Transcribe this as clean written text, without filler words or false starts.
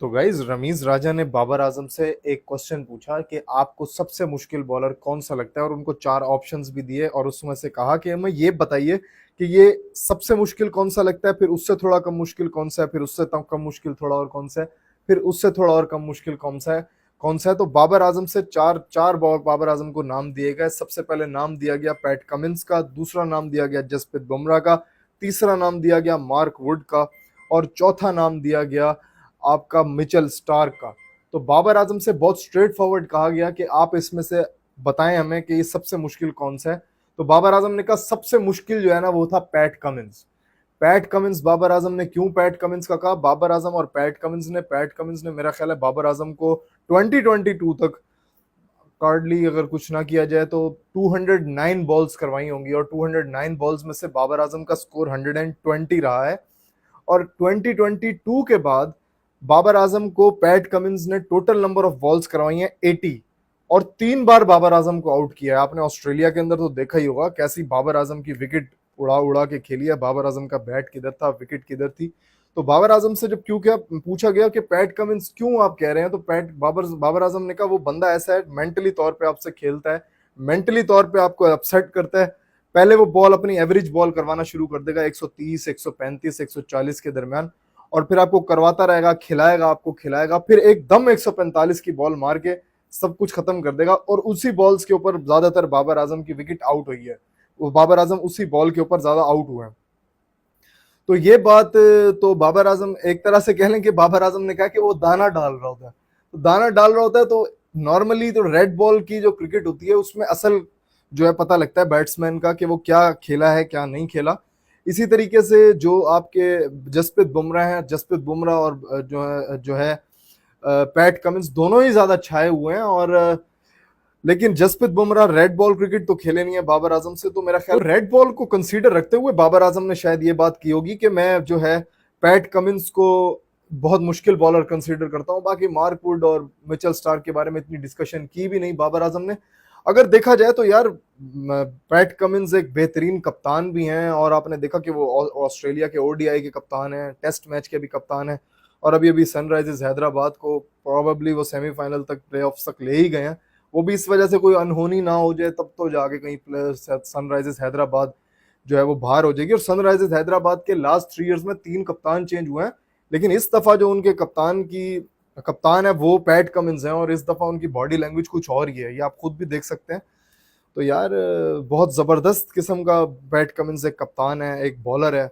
तो गाइज रमीज राजा ने बाबर आजम से एक क्वेश्चन पूछा कि आपको सबसे मुश्किल बॉलर कौन सा लगता है, और उनको चार ऑप्शंस भी दिए और उसमें से कहा कि हमें ये बताइए कि ये सबसे मुश्किल कौन सा लगता है, फिर उससे थोड़ा कम मुश्किल कौन सा है, फिर उससे कम मुश्किल थोड़ा और कौन सा है, फिर उससे थोड़ा और कम मुश्किल कौन सा है। तो बाबर आजम से चार चार बाबर आजम को नाम दिए गए। सबसे पहले नाम दिया गया पैट कमिंस का, दूसरा नाम दिया गया जसप्रीत बुमराह का, तीसरा नाम दिया गया मार्क वुड का, और चौथा नाम दिया गया आपका मिचेल स्टार्क का। तो बाबर आजम से बहुत स्ट्रेट फॉरवर्ड कहा गया कि आप इसमें से बताएं हमें कि ये सबसे मुश्किल कौन सा है। तो बाबर आजम ने कहा सबसे मुश्किल जो है ना वो था Pat Cummins. Pat Cummins, Babar Azam ने क्यों पैट कमिंस का कहा? बाबर आजम और पैट कमिंस ने मेरा ख्याल है बाबर आजम को 2022 तक कार्डली अगर कुछ ना किया जाए तो 209 बॉल्स करवाई होंगी, और 209 बॉल्स में से बाबर आजम का स्कोर 120 रहा है। और 2022 के बाद बाबर आजम को पैट कमिंस ने टोटल नंबर ऑफ बॉल्स करवाई हैं 80, और 3 बार बाबर आजम को आउट किया है। आपने ऑस्ट्रेलिया के अंदर तो देखा ही होगा कैसी बाबर आजम की विकेट उड़ा उड़ा के खेली है, बाबर आजम का बैट किधर था, विकेट किधर थी। तो बाबर आजम से जब क्यों क्या पूछा गया कि पैट कमिंस क्यों आप कह रहे हैं, तो पैट बाबर बाबर आजम ने कहा वो बंदा ऐसा है, मेंटली तौर पे आपसे खेलता है, मेंटली तौर पे आपको अपसेट करता है। पहले वो बॉल अपनी एवरेज बॉल करवाना शुरू कर देगा 130, 135, 140 के दरमियान, और फिर आपको करवाता रहेगा, खिलाएगा, आपको खिलाएगा, फिर एकदम 145 की बॉल मार के सब कुछ खत्म कर देगा। और उसी बॉल्स के ऊपर ज्यादातर बाबर आजम की विकेट आउट हुई है, वो बाबर आजम उसी बॉल के ऊपर ज्यादा आउट हुए हैं। तो ये बात, तो बाबर आजम एक तरह से कह लें कि बाबर आजम ने कहा कि वो दाना डाल रहा होता है। तो दाना डाल रहा होता है तो नॉर्मली तो रेड बॉल की जो क्रिकेट होती है उसमें असल जो है पता लगता है बैट्समैन का कि वो क्या खेला है क्या नहीं खेला। इसी तरीके से जो आपके जसप्रीत बुमराह हैं, जसप्रीत बुमराह और जो है पैट कमिंस दोनों ही ज्यादा छाए हुए हैं। और लेकिन Jasprit Bumrah red ball cricket तो खेले नहीं है बाबर आजम से, तो मेरा ख्याल रेड बॉल को कंसीडर रखते हुए बाबर आजम ने शायद ये बात की होगी कि मैं जो है पैट कमिंस को बहुत मुश्किल बॉलर कंसीडर करता हूं। बाकी मार्क वुड और मिचेल स्टार्क के बारे में इतनी डिस्कशन की भी नहीं बाबर आजम ने। अगर देखा जाए तो यार पैट कमिंस एक बेहतरीन कप्तान भी हैं, और आपने देखा कि वो ऑस्ट्रेलिया के ओडीआई के कप्तान हैं, टेस्ट मैच के भी कप्तान हैं, और अभी अभी सनराइजर्स हैदराबाद को प्रोबेबली वो सेमीफाइनल तक, प्लेऑफ्स तक ले ही गए हैं। वो भी इस वजह से कोई अनहोनी ना हो जाए तब तो जाके कहीं प्लेयर्स सनराइजर्स हैदराबाद जो है वो बाहर हो जाएगी। और सनराइजर्स हैदराबाद के लास्ट 3 इयर्स में 3 कप्तान चेंज हुए हैं, लेकिन इस दफा जो उनके कप्तान है वो पैट कमिंस हैं, और इस दफा उनकी बॉडी लैंग्वेज कुछ और ही है, ये आप खुद भी देख सकते हैं। तो यार बहुत जबरदस्त किस्म का पैट कमिंस एक कप्तान है, एक बॉलर है।